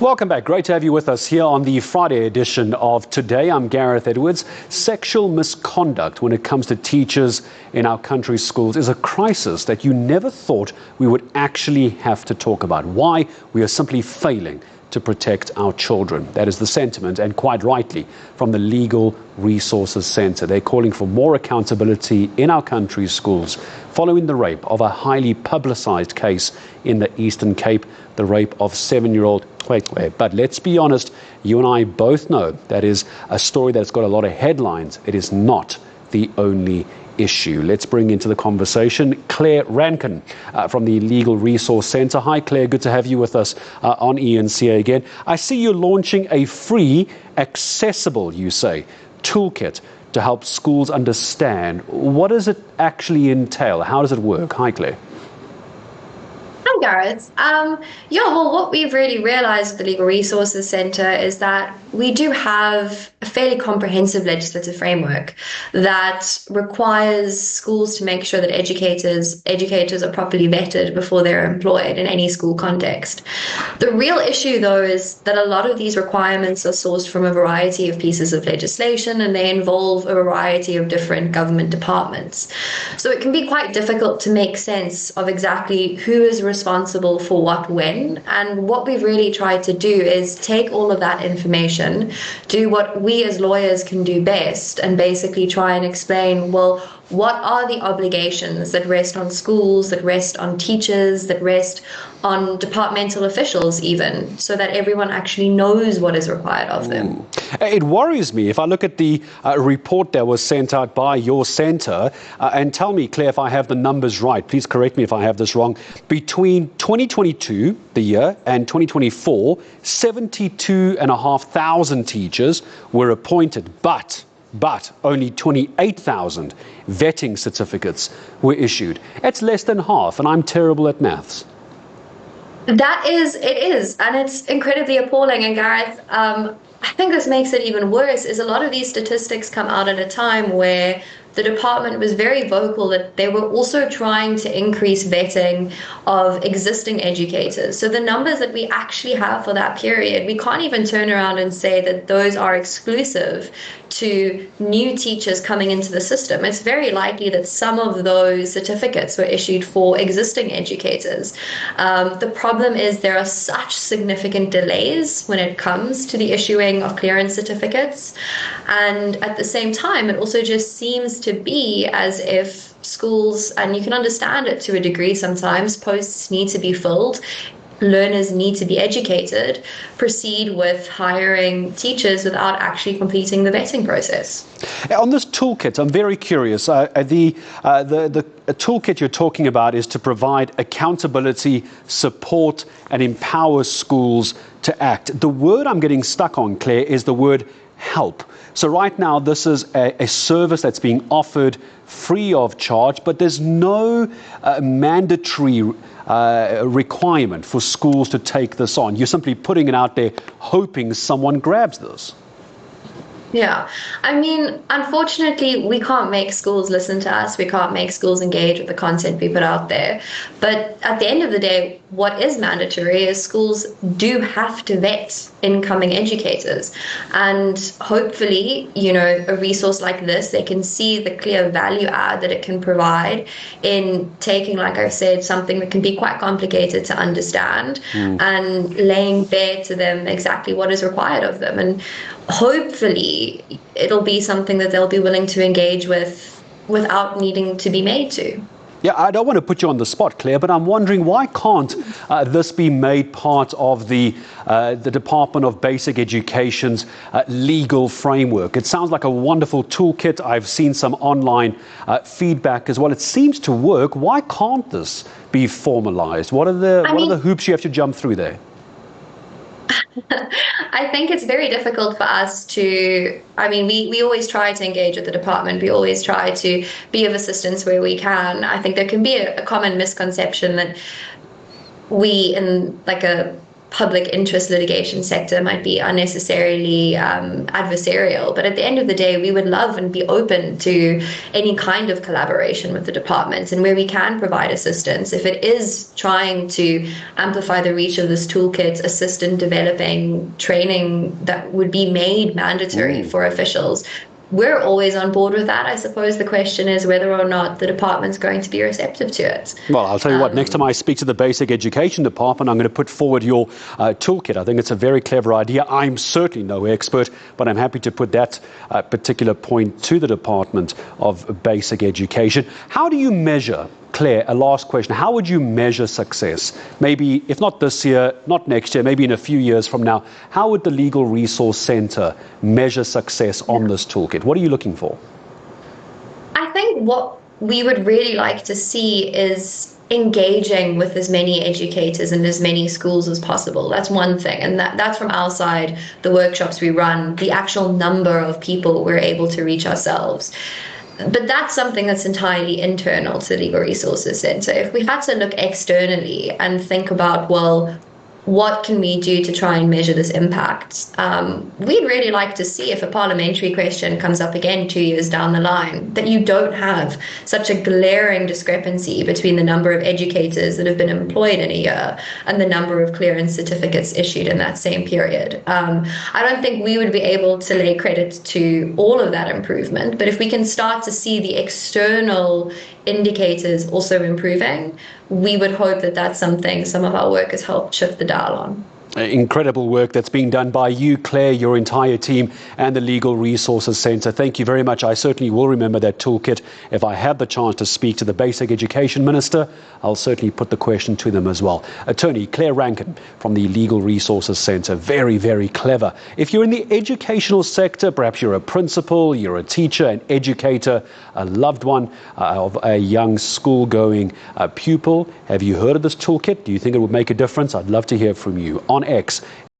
Welcome back. Great to have you with us here on the Friday edition of Today. I'm Gareth Edwards. Sexual misconduct when it comes to teachers in our country's schools is a crisis that you never thought we would actually have to talk about. Why? We are simply failing to protect our children. That is the sentiment, and quite rightly, from the Legal Resources Centre. They're calling for more accountability in our country's schools following the rape of a highly publicised case in the Eastern Cape, the rape of 7-year-old. But let's be honest, you and I both know that is a story that's got a lot of headlines. It is not the only issue. Let's bring into the conversation Claire Rankin from the Legal Resource Centre. Hi Claire, good to have you with us on eNCA again. I see you're launching a free, accessible, you say, toolkit to help schools understand. What does it actually entail? How does it work? Hi Claire. Hi, Gareth. Well, what we've really realised at the Legal Resources Centre is that we do have a fairly comprehensive legislative framework that requires schools to make sure that educators are properly vetted before they're employed in any school context. The real issue, though, is that a lot of these requirements are sourced from a variety of pieces of legislation, and they involve a variety of different government departments. So it can be quite difficult to make sense of exactly who is responsible for what when. And what we've really tried to do is take all of that information, do what we as lawyers can do best, and basically try and explain, well, what are the obligations that rest on schools, that rest on teachers, that rest on departmental officials even, so that everyone actually knows what is required of them. It worries me if I look at the report that was sent out by your centre, and tell me, Claire, if I have the numbers right. Please correct me if I have this wrong. Between 2022, the year, and 2024, 72,500 teachers were appointed, but only 28,000 vetting certificates were issued. That's less than half, and I'm terrible at maths. It is, and it's incredibly appalling. And Gareth, I think this makes it even worse, is a lot of these statistics come out at a time where the department was very vocal that they were also trying to increase vetting of existing educators. So the numbers that we actually have for that period, we can't even turn around and say that those are exclusive to new teachers coming into the system. It's very likely that some of those certificates were issued for existing educators. The problem is there are such significant delays when it comes to the issuing of clearance certificates. And at the same time, it also just seems to be as if schools, and you can understand it to a degree sometimes, posts need to be filled, learners need to be educated, proceed with hiring teachers without actually completing the vetting process. On this toolkit, I'm very curious. The toolkit you're talking about is to provide accountability, support, and empower schools to act. The word I'm getting stuck on, Claire, is the word help. So right now, this is a service that's being offered free of charge, but there's no mandatory requirement for schools to take this on. You're simply putting it out there, hoping someone grabs this. Yeah, I mean, unfortunately, we can't make schools listen to us. We can't make schools engage with the content we put out there. But at the end of the day, what is mandatory is schools do have to vet incoming educators. And hopefully, a resource like this, they can see the clear value add that it can provide in taking, like I've said, something that can be quite complicated to understand and laying bare to them exactly what is required of them. And hopefully it'll be something that they'll be willing to engage with without needing to be made to. Yeah, I don't want to put you on the spot, Claire, but I'm wondering, why can't this be made part of the Department of Basic Education's legal framework? It sounds like a wonderful toolkit. I've seen some online feedback as well. It seems to work. Why can't this be formalized? What are the hoops you have to jump through there? I think it's very difficult for us to, we always try to engage with the department. We always try to be of assistance where we can. I think there can be a common misconception that we, in like a public interest litigation sector might be unnecessarily adversarial. But at the end of the day, we would love and be open to any kind of collaboration with the departments, and where we can provide assistance. If it is trying to amplify the reach of this toolkit, assist in developing training that would be made mandatory for officials, we're always on board with that. I suppose the question is whether or not the department's going to be receptive to it. Well, I'll tell you what, next time I speak to the Basic Education Department, I'm going to put forward your toolkit. I think it's a very clever idea. I'm certainly no expert, but I'm happy to put that particular point to the Department of Basic Education. How do you measure, Claire, a last question, how would you measure success? Maybe, if not this year, not next year, maybe in a few years from now, how would the Legal Resource Centre measure success on this toolkit? What are you looking for? I think what we would really like to see is engaging with as many educators and as many schools as possible. That's one thing. And that's from our side, the workshops we run, the actual number of people we're able to reach ourselves. But that's something that's entirely internal to the Legal Resources Centre. If we had to look externally and think about, well, what can we do to try and measure this impact? We'd really like to see, if a parliamentary question comes up again 2 years down the line, that you don't have such a glaring discrepancy between the number of educators that have been employed in a year and the number of clearance certificates issued in that same period. I don't think we would be able to lay credit to all of that improvement, but if we can start to see the external indicators also improving, we would hope that that's something some of our work has helped shift the dial on. Incredible work that's being done by you, Claire, your entire team, and the Legal Resources Centre. Thank you very much. I certainly will remember that toolkit. If I have the chance to speak to the Basic Education Minister, I'll certainly put the question to them as well. Attorney Claire Rankin from the Legal Resources Centre. Very, very clever. If you're in the educational sector, perhaps you're a principal, you're a teacher, an educator, a loved one of a young school-going pupil, have you heard of this toolkit? Do you think it would make a difference? I'd love to hear from you on X.